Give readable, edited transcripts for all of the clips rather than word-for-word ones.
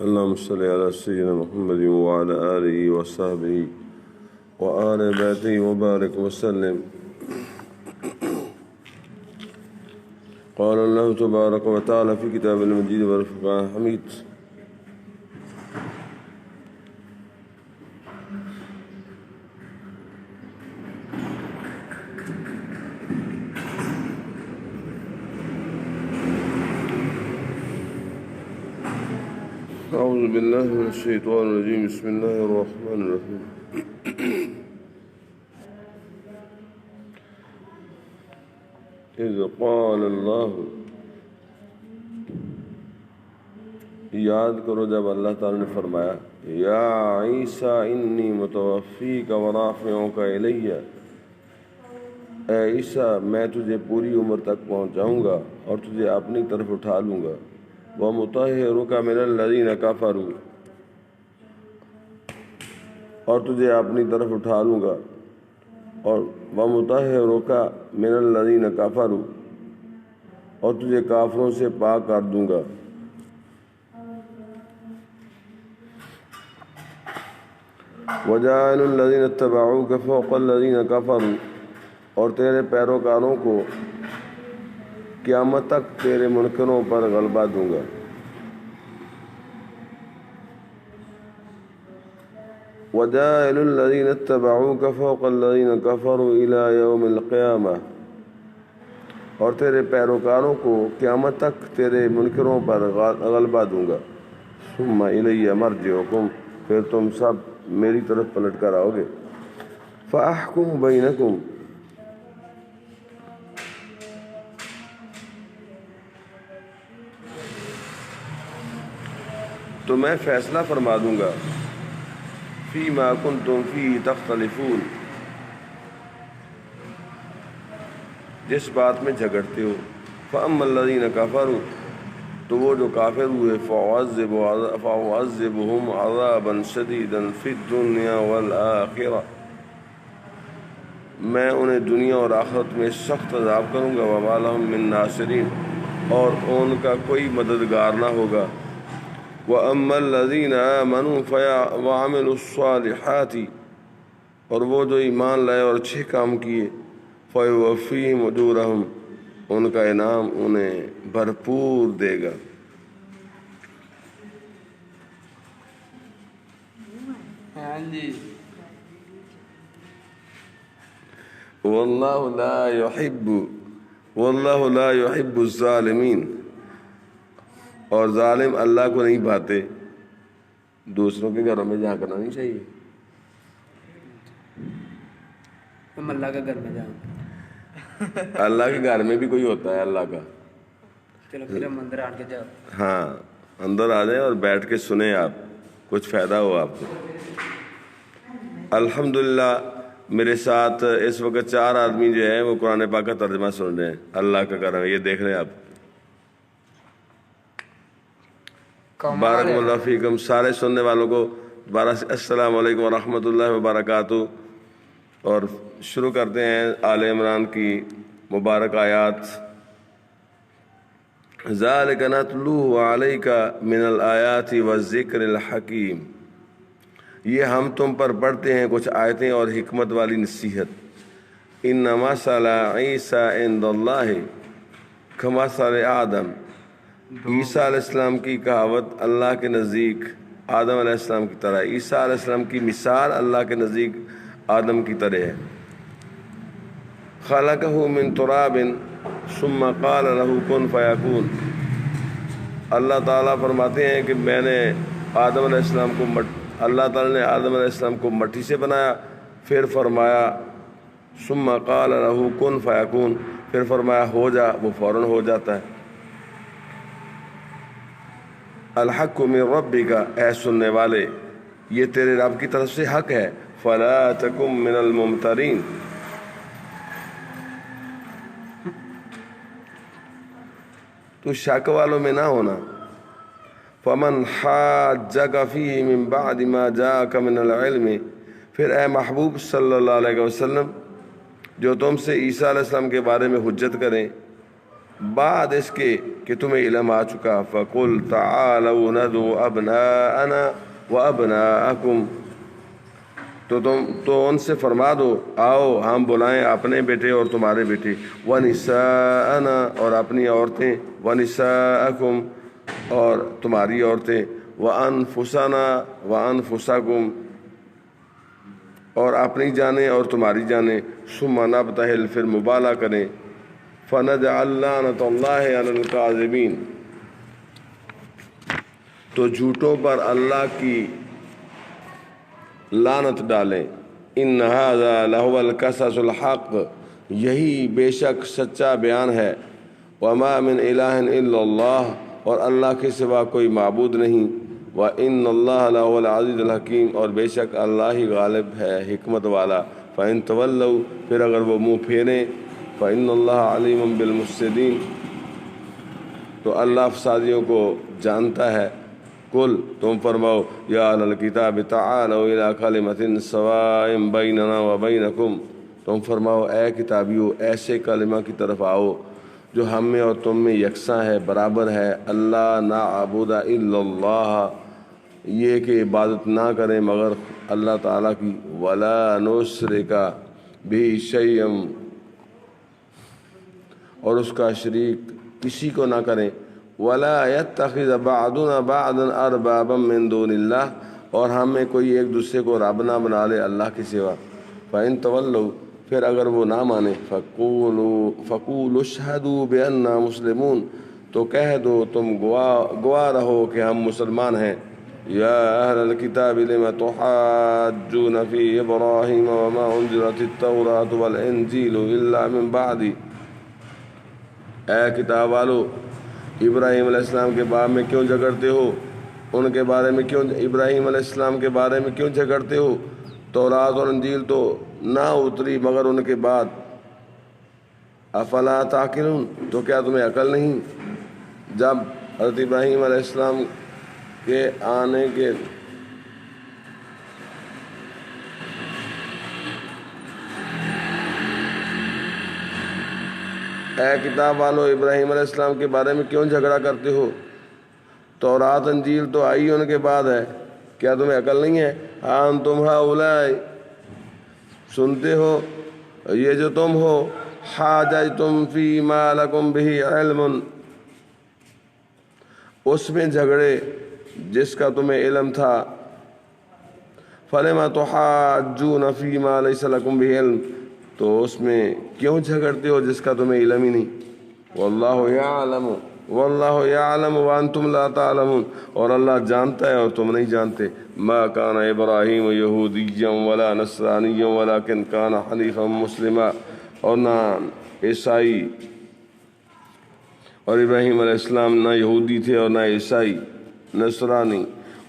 اللهم صل على سيدنا محمد وعلى آله وصحبه وآل بيته وبارك وسلم. قال الله تبارك وتعالى في كتاب المجيد والفرقان الحميد: أعوذ بالله من الشيطان الرجيم. بسم الله الرحمن الرحيم. إذ قال اللہ، یاد کرو جب اللہ تعالیٰ نے فرمایا: یا عیسیٰ انی متوفیک ورافعک الی، اے عیسیٰ میں تجھے پوری عمر تک پہنچاؤں گا اور تجھے اپنی طرف اٹھا لوں گا. ومطہرک من الذین کفروا، اور تجھے اپنی طرف اٹھا لوں گا، اور ومطہرک من الذین کفروا، اور تجھے کافروں سے پاک کر دوں گا. وجاعل الذین اتبعوک فوق الذین کفروا، اور تیرے پیروکاروں کو قیامت تک تیرے منکروں پر غلبہ دوں گا. وجاعل الذین اتبعوک فوق الذین کفروا الی یوم القیامہ، اور تیرے پیروکاروں کو قیامت تک تیرے منکروں پر غلبہ دوں گا. ثم الی مرجعکم، پھر تم سب میری طرف پلٹ کر آؤ گے. فاحکم بینکم، تو میں فیصلہ فرما دوں گا. فیما کنتم فیہ تختلفون، جس بات میں جھگڑتے ہو. فاما الذین کفروا، تو وہ جو کافر ہوئے، فاعذبہم عذابا شدیدا فی الدنیا والآخرہ، میں انہیں دنیا اور آخرت میں سخت عذاب کروں گا. وما لہم من ناصرین، اور ان کا کوئی مددگار نہ ہوگا. وَأَمَّا الَّذِينَ آمَنُوا وَعَمِلُوا الصَّالِحَاتِ، اور وہ جو ایمان لائے اور اچھے کام کیے، فَيُوَفِّيهِمْ أُجُورَهُمْ، ان کا انعام انہیں بھرپور دے گا. وَاللَّهُ لَا يُحِبُّ الظَّالِمِينَ، اور ظالم اللہ کو نہیں پاتے. دوسروں کے گھروں میں جھانکنا نہیں چاہیے. ہم اللہ کے گھر میں جائیں. اللہ کے گھر میں بھی کوئی ہوتا ہے اللہ کا. چلو پھر ہم اندر آ کے جاؤ. ہاں اندر آ جائیں اور بیٹھ کے سنیں، آپ کچھ فائدہ ہو آپ کو. الحمدللہ میرے ساتھ اس وقت 4 آدمی جو ہیں وہ قرآن پاک کا ترجمہ سن رہے ہیں. اللہ کا کرم ہے، یہ دیکھ رہے ہیں آپ. بارک اللہ فیکم. سارے سننے والوں کو دوبارہ سے السلام علیکم ورحمۃ اللہ وبرکاتہ. اور شروع کرتے ہیں آل عمران کی مبارک آیات. ذالک نتلوہ علیک من الآیات والذکر الحکیم، یہ ہم تم پر پڑھتے ہیں کچھ آیتیں اور حکمت والی نصیحت. ان مثل عیسیٰ عند اللہ کمثل آدم، عیسیٰ علیہ السلام کی کہاوت اللہ کے نزدیک آدم علیہ السلام کی طرح. عیسیٰ علیہ السلام کی مثال اللہ کے نزدیک آدم کی طرح ہے. خلقہ من تراب ثم قال له کن فیکون، اللہ تعالیٰ فرماتے ہیں کہ میں نے آدم علیہ السلام کو اللہ تعالیٰ نے آدم علیہ السلام کو مٹی سے بنایا، پھر فرمایا ثم قال له کن فیکون، پھر فرمایا ہو جا، وہ فوراً ہو جاتا ہے. الحق من ربک، اے سننے والے یہ تیرے رب کی طرف سے حق ہے. فلا تکن من الممترین، تو شک والوں میں نہ ہونا. فمن حاجک فیہ من بعد ما جاءک من العلم، پھر اے محبوب صلی اللہ علیہ وسلم جو تم سے عیسیٰ علیہ السلام کے بارے میں حجت کریں بعد اس کے کہ تمہیں علم آ چکا. فقل تعالوا ندعو ابناءنا وابناءکم، تو ان سے فرما دو آؤ ہم بلائیں اپنے بیٹے اور تمہارے بیٹے، ونساءنا اور اپنی عورتیں، ونساءکم اور تمہاری عورتیں، وانفسنا وانفسکم اور اپنی جانیں اور تمہاری جانیں، ثم نبتہل پھر مبالغہ کریں، فنجعل لعنۃ اللہ علی الکاذبین تو جھوٹوں پر اللہ کی لعنت ڈالیں. ان ھذا لہو القصص الحق، یہی بے شک سچا بیان ہے. وما من الہ الا اللہ، اور اللہ کے سوا کوئی معبود نہیں. وان اللہ لہو العزیز الحکیم، اور بے شک اللہ ہی غالب ہے حکمت والا. فإن تولوا، پھر اگر وہ منہ پھیریں، فإن اللہ علیم بالمفسدین، تو اللہ فسادیوں کو جانتا ہے. قل تم فرماؤ یا اہل الکتاب تعالوا الی کلمۃ سواء بیننا وبینکم، تم فرماؤ اے کتابیو ایسے کلمہ کی طرف آؤ جو ہم میں اور تم میں یکساں ہے، برابر ہے. اللہ نعبد الا اللہ، یہ کہ عبادت نہ کریں مگر اللہ تعالیٰ کی. ولا نشرک بہ شیئا، اور اس کا شریک کسی کو نہ کریں. ولا يتخذ بعضنا بعضا اربابا من دون اللہ، اور ہم میں کوئی ایک دوسرے کو رب نہ بنا لے اللہ کے سوا. فإن تولوا، پھر اگر وہ نہ مانے، فقولوا اشہدوا بأننا مسلمون، تو کہہ دو تم گواہ رہو کہ ہم مسلمان ہیں. یا اہل الکتاب لم تحاجون فی ابراہیم وما انزلت التوراۃ والانجیل الا من بعد، اے کتاب والو ابراہیم علیہ السلام کے بارے میں کیوں جھگڑتے ہو، ان کے بارے میں کیوں، ابراہیم علیہ السلام کے بارے میں کیوں جھگڑتے ہو؟ تورات اور انجیل تو نہ اتری مگر ان کے بعد. افلا تعقلون، تو کیا تمہیں عقل نہیں؟ جب حضرت ابراہیم علیہ السلام کے آنے کے اے کتاب والو ابراہیم علیہ السلام کے بارے میں کیوں جھگڑا کرتے ہو؟ تورات انجیل تو آئی ان کے بعد ہے، کیا تمہیں عقل نہیں ہے؟ ہاں تم ہؤلاء، سنتے ہو یہ جو تم ہو، حاججتم فی ما لکم بہ علم، اس میں جھگڑے جس کا تمہیں علم تھا. فلما تحاجون فی ما لیس لکم بہ علم، تو اس میں کیوں جھگڑتے ہو جس کا تمہیں علم ہی نہیں. واللہ یعلم وانتم لا تعلمون، اور اللہ جانتا ہے اور تم نہیں جانتے. ما کان ابراہیم یہودیا ولا نصرانیا ولکن کان حنیفا مسلما، اور نہ عیسائی، اور ابراہیم علیہ السلام نہ یہودی تھے اور نہ عیسائی نصرانی،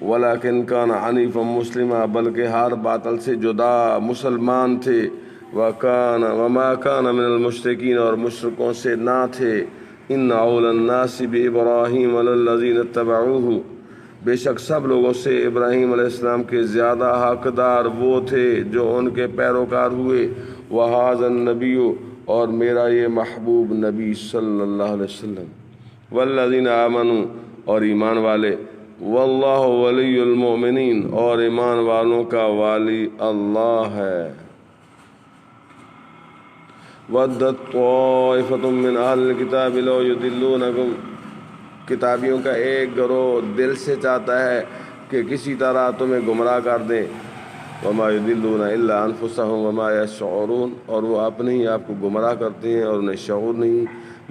ولیکن کان حنیفا مسلما، بلکہ ہر باطل سے جدا مسلمان تھے. وما کان من المشرکین، اور مشرکوں سے نہ تھے. ان اول الناس بابراہیم للذین اتبعوہ، بے شک سب لوگوں سے ابراہیم علیہ السلام کے زیادہ حقدار وہ تھے جو ان کے پیروکار ہوئے. وہذا النبی، اور میرا یہ محبوب نبی صلی اللہ علیہ وسلم. والذین آمنوا، اور ایمان والے. واللہ ولی المؤمنین، اور ایمان والوں کا والی اللہ ہے. ودت طائفۃ من اہل الکتاب لو یضلونکم، کتابیوں کا ایک گروہ دل سے چاہتا ہے کہ کسی طرح تمہیں گمراہ کر دیں. وما یضلون الا انفسهم وما یشعرون، اور وہ اپنے ہی آپ کو گمراہ کرتے ہیں اور انہیں شعور نہیں.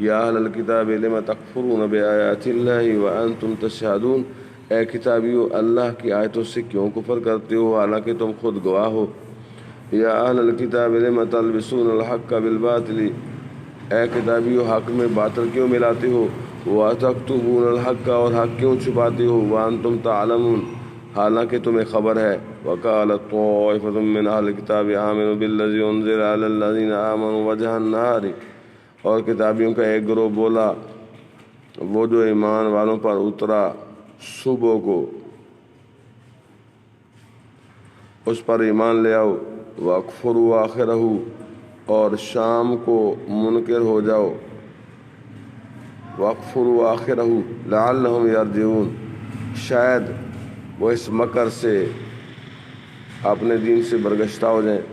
یا اہل الکتاب لم تکفرون بآیات اللہ وانتم تشہدون، اے کتابیو اللہ کی آیتوں سے کیوں کفر کرتے ہو حالانکہ تم خود گواہ ہو. یا اہل الکتاب لم تلبسون الحق بالباطل، اے کتابیو حق میں باطل کیوں ملاتے ہو. وتکتمون الحق، اور حق کیوں چھپاتے ہو. وانتم تعلمون، حالانکہ تمہیں خبر ہے. وقالت طائفۃ من اہل الکتاب آمنوا بالذی انزل علی الذین آمنوا وجہ النہار، اور کتابیوں کا ایک گروہ بولا وہ جو ایمان والوں پر اترا صبح کو اس پر ایمان لے آؤ. وَاکْفُرُوا آخِرَہُ، اور شام کو منکر ہو جاؤ. وَاقْفُرُوا آخِرَهُ لَعَلَّهُمْ يَرْجِعُونَ، شاید وہ اس مکر سے اپنے دین سے برگشتہ ہو جائیں۔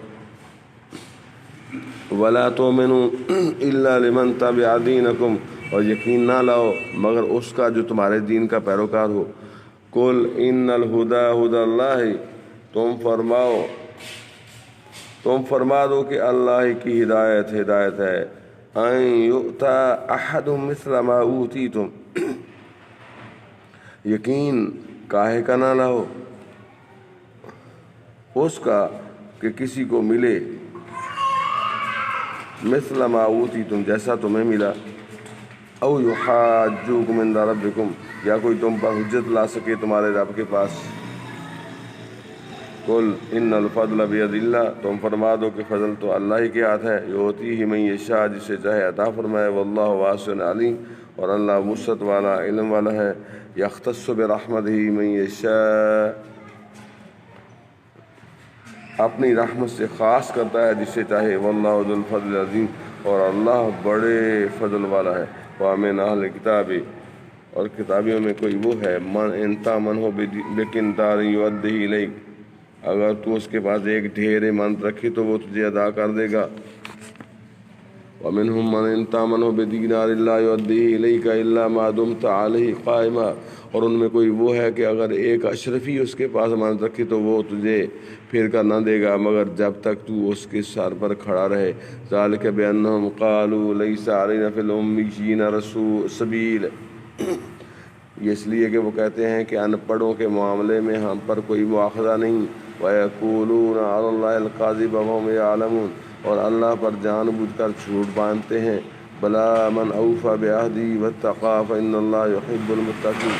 وَلَا تُؤْمِنُوا إِلَّا لِمَنْ تَبِعَ دِينَكُمْ، اور یقین نہ لاؤ مگر اس کا جو تمہارے دین کا پیروکار ہو۔ قُلْ إِنَّ الْهُدَى هُدَى اللَّهِ، تم فرما دو کہ اللہ کی ہدایت ہے۔ أَن يُؤْتَى أَحَدٌ مِثْلَ مَا أُوتِيتُمْ، یقین کاہے کا نہ لاؤ اس کا کہ کسی کو ملے مثل ما اوتیتم، جیسا تمہیں ملا، او یحاجوکم عند ربکم، یا کوئی تم پر حجت لا سکے تمہارے رب کے پاس۔ قل ان الفضل بید اللہ، تم فرما دو کہ فضل تو اللہ ہی کے ہاتھ ہے، یؤتیہ من یشاء، جسے چاہے عطا فرمائے، واللہ واسع علیم، اور اللہ وسعت والا علم والا ہے، یختص برحمتہ من یشاء، اپنی رحمت سے خاص کرتا ہے جسے چاہے، واللہ ذو الفضل العظیم، اور اللہ بڑے فضل والا ہے۔ وَمِنْ أَهْلِ الْكِتَابِ، اور کتابیوں میں کوئی وہ ہے، من ان تامنہ بقنطار یؤدیہ الیک، اگر تو اس کے پاس ایک ڈھیر امانت رکھی تو وہ تجھے ادا کر دے گا۔ وَمِنْهُمْ مَنْ إِنْ تَأْمَنْهُ بِدِينَارٍ لَا يُؤَدِّيهِ إِلَيْكَ إِلَّا مَا دُمْتَ عَلَيْهِ قَائِمًا، اور ان میں کوئی وہ ہے کہ اگر ایک اشرفی اس کے پاس امانت رکھی تو وہ تجھے پھر کر نہ دے گا مگر جب تک تو اس کے سر پر کھڑا رہے۔ ذَلِكَ بِأَنَّهُمْ قَالُوا لَيْسَ عَلَيْنَا فِي الْأُمِّيِّينَ سَبِيلٌ، یہ اس لیے کہ وہ کہتے ہیں کہ ان پڑھوں کے معاملے میں ہم پر کوئی مواخذہ نہیں۔ وَيَقُولُونَ عَلَى اللَّهِ الْكَذِبَ وَهُمْ يَعْلَمُونَ، اور اللہ پر جان بوجھ کر جھوٹ باندھتے ہیں۔ بَلَىٰ مَنْ أَوْفَىٰ بِعَهْدِهِ وَاتَّقَىٰ فَإِنَّ اللَّهَ يُحِبُّ الْمُتَّقِينَ،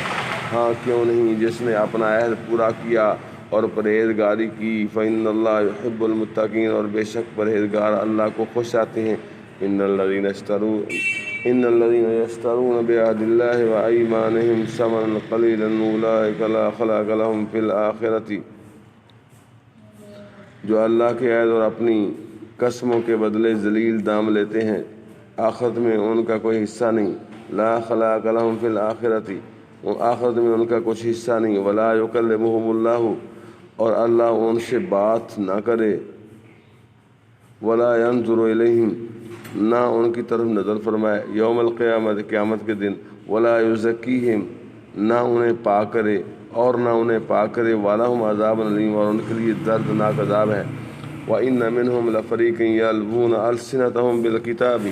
ہاں کیوں نہیں، جس نے اپنا عہد پورا کیا اور پرہیزگاری کی، فَإِنَّ اللَّهَ يُحِبُّ الْمُتَّقِينَ، اور بے شک پرہیزگار اللہ کو خوش آتے ہیں۔ إِنَّ الَّذِينَ يَشْتَرُونَ بِعَهْدِ اللَّهِ وَأَيْمَانِهِمْ ثَمَنًا قَلِيلًا أُولَٰئِكَ لَا خَلَاقَ لَهُمْ فِي الْآخِرَةِ، جو اللہ کے عہد اور اپنی قسموں کے بدلے ذلیل دام لیتے ہیں، آخرت میں ان کا کوئی حصہ نہیں۔ لا خلاق لهم فی الآخرۃ، آخرت میں ان کا کچھ حصہ نہیں۔ ولا یکلمهم اللہ، اور اللہ ان سے بات نہ کرے۔ ولا ینظر الیہم، نہ ان کی طرف نظر فرمائے، یوم القیامت، قیامت کے دن۔ ولا یزکیہم، نہ انہیں پاک کرے اور نہ انہیں پاک کرے۔ وَلَهُمْ عَذَابٌ أَلِيمٌ، اور ان کے لیے دردناک عذاب ہے۔ وَإِنَّ مِنْهُمْ لَفَرِيقًا يَلْوُونَ أَلْسِنَتَهُمْ بِالْكِتَابِ،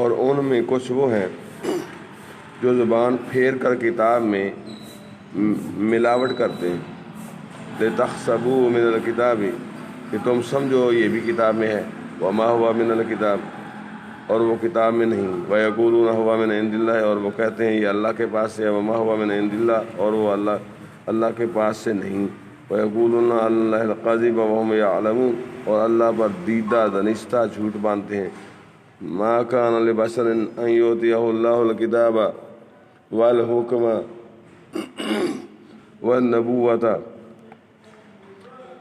اور ان میں کچھ وہ ہیں جو زبان پھیر کر کتاب میں ملاوٹ کرتے ہیں۔ لِتَحْسَبُوهُ مِنَ الْكِتَابِ، کہ تم سمجھو یہ بھی کتاب میں ہے۔ وَمَا هُوَ مِنَ الْكِتَابِ، اور وہ کتاب میں نہیں۔ وَيَقُولُونَ هُوَ مِنْ عِنْدِ اللَّهِ، اور وہ کہتے ہیں یہ اللہ کے پاس سے ہے۔ وَمَا هُوَ مِنْ عِنْدِ اللَّهِ، اور وہ اللہ کے پاس سے نہیں۔ وَيَقُولُونَ عَلَى اللَّهِ الْكَذِبَ وَهُمْ يَعْلَمُونَ، اور اللہ پر دیدہ دانستہ جھوٹ باندھتے ہیں۔ مَا كَانَ لِبَشَرٍ أَن يُؤْتِيَهُ اللَّهُ الْكِتَابَ وَالْحُكْمَ وَالنُّبُوَّةَ،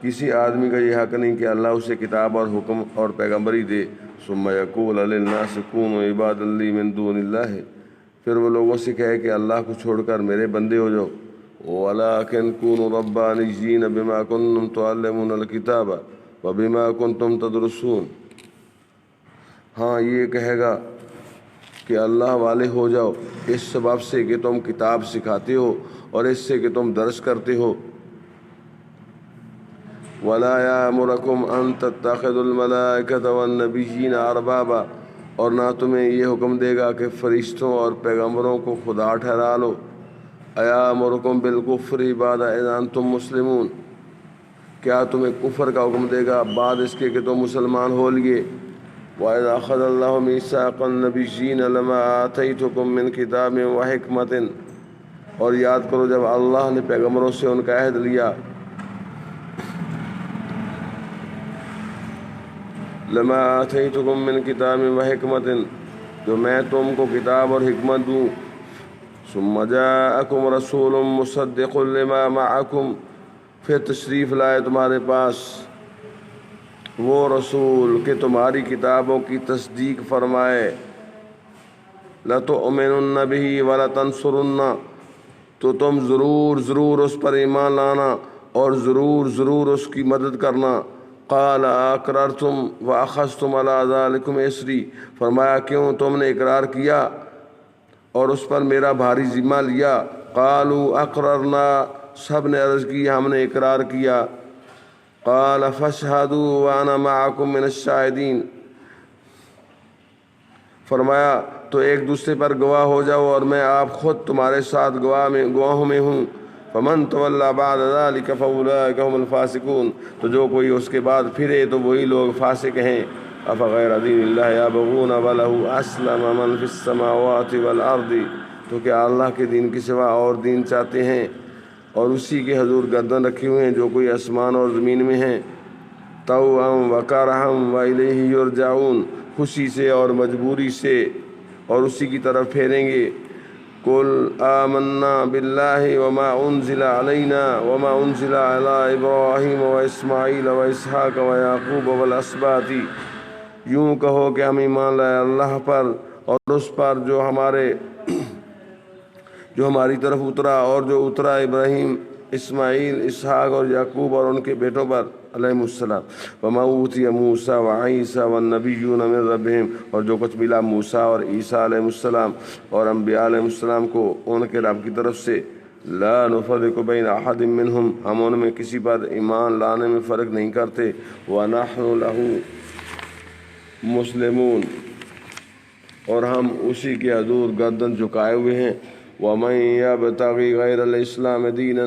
کسی آدمی کا یہ حق نہیں کہ اللہ اسے کتاب اور حکم اور پیغمبری دے۔ ثم یقول للناس کونوا عبادا لی من دون اللہ، پھر وہ لوگوں سے کہے کہ اللہ کو چھوڑ کر میرے بندے ہو جاؤ۔ ولکن کونوا ربانیین بما کنتم تعلمون الکتاب وبما کنتم تدرسون، ہاں یہ کہے گا کہ اللہ والے ہو جاؤ اس سبب سے کہ تم کتاب سکھاتے ہو اور اس سے کہ تم درس کرتے ہو۔ وَلَا يَأْمُرَكُمْ أَن تَتَّخِذُوا الْمَلَائِكَةَ وَالنَّبِيِّينَ أَرْبَابًا، اور نہ تمہیں یہ حکم دے گا کہ فرشتوں اور پیغمبروں کو خدا ٹھہرا لو۔ أَيَأْمُرُكُمْ بِالْكُفْرِ بَعْدَ إِذْ أَنْتُمْ مُسْلِمُونَ، کیا تمہیں کفر کا حکم دے گا بعد اس کے کہ تم مسلمان ہو لیے۔ وَإِذْ أَخَذَ اللَّهُ مِيثَاقَ النَّبِيِّينَ لَمَا آتَيْتُكُم مِّن كِتَابٍ وَحِكْمَةٍ، اور یاد کرو جب اللہ نے پیغمبروں سے ان کا عہد لیا، لما آتیتکم من کتاب و حکمت، جو میں تم کو کتاب اور حکمت دوں۔ ثم جاءکم رسول مصدق لما معکم، پھر تشریف لائے تمہارے پاس وہ رسول کہ تمہاری کتابوں کی تصدیق فرمائے، لَتُؤْمِنُنَّ بِهِ وَلَتَنْصُرُنَّ، تو تم ضرور اس پر ایمان لانا اور ضرور اس کی مدد کرنا۔ قال اقررتم واخذتم على ذلكم اسری، فرمایا کیوں تم نے اقرار کیا اور اس پر میرا بھاری ذمہ لیا؟ قالوا اقررنا، سب نے عرض کی ہم نے اقرار کیا۔ قال فاشهدوا وانا معكم من الشاہدین، فرمایا تو ایک دوسرے پر گواہ ہو جاؤ اور میں آپ خود تمہارے ساتھ گواہوں میں ہوں۔ فمن تولى بعد ذلك فاولئك هم الفاسقون، تو جو کوئی اس کے بعد پھرے تو وہی لوگ فاسق ہیں۔ افغیر دین اللہ یبغون وله اسلم من في السماوات والارض، تو کیا اللہ کے دین کے سوا اور دین چاہتے ہیں اور اسی کے حضور گردن رکھے ہوئے ہیں جو کوئی آسمان اور زمین میں ہیں۔ طوعا وکرہا والیہ یرجعون، خوشی سے اور مجبوری سے اور اسی کی طرف پھیریں گے۔ قل آمنا باللہ وما انزل علینا وما انزل علی ابراہیم واسماعیل واسحاق ویعقوب والاسباط، یوں کہو کہ ہم ایمان لائے اللہ پر اور اس پر جو ہماری طرف اترا اور جو اترا ابراہیم، اسماعیل، اسحاق اور یعقوب اور ان کے بیٹوں پر علیہم السلام۔ وما اوتی موسیٰ وعیسیٰ والنبیون من ربہم، اور جو کچھ ملا موسیٰ اور عیسیٰ علیہ السلام اور انبیاء علیہ السلام کو ان کے رب کی طرف سے، لا نفرق بین احد منہم، ہم ان میں کسی پر ایمان لانے میں فرق نہیں کرتے، ونحن لہ مسلمون، اور ہم اسی کے حضور گردن جھکائے ہوئے ہیں۔ ومن یبتغی غیر الاسلام دینا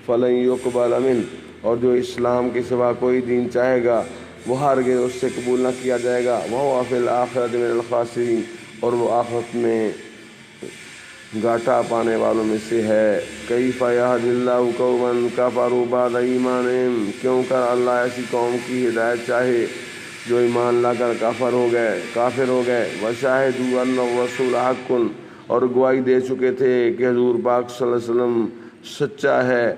فلن یقبل منہ، اور جو اسلام کے سوا کوئی دین چاہے گا وہ ہرگز اس سے قبول نہ کیا جائے گا۔ وہو فی الآخرۃ من الخاسرین، اور وہ آخرت میں گھاٹا پانے والوں میں سے ہے۔ کیف یہدی اللہ قوما کفروا بعد ایمانہم، کیوں کر اللہ ایسی قوم کی ہدایت چاہے جو ایمان لا کر کافر ہو گئے۔ وشاہدوا ان الرسول حق، اور گواہی دے چکے تھے کہ حضور پاک صلی اللہ علیہ وسلم سچا ہے،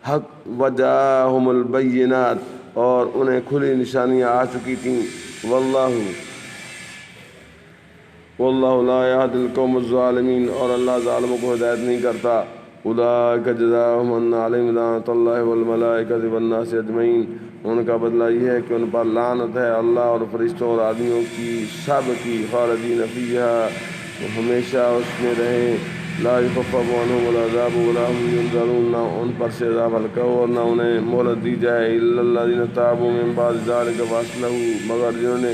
حق، وجاءہم البینات، اور انہیں کھلی نشانیاں آ چکی تھیں۔ واللہ لا یہدی القوم الظالمین، اور اللہ ظالموں کو ہدایت نہیں کرتا۔ اولئک جزاؤہم ان علیہم لعنۃ اللہ والملائکۃ والناس اجمعین، ان کا بدلہ یہ ہے کہ ان پر لعنت ہے اللہ اور فرشتوں اور آدمیوں کی سب کی، خالدین فیہا، وہ ہمیشہ اس میں رہیں۔ لا یخفف عنہم العذاب ولا هم ینظرون، نہ ان پر سے عذاب ہلکا ہو اور نہ انہیں مہلت دی جائے۔ الا الذین تابوا من بعد ذلک واصلحوا، مگر جنہوں نے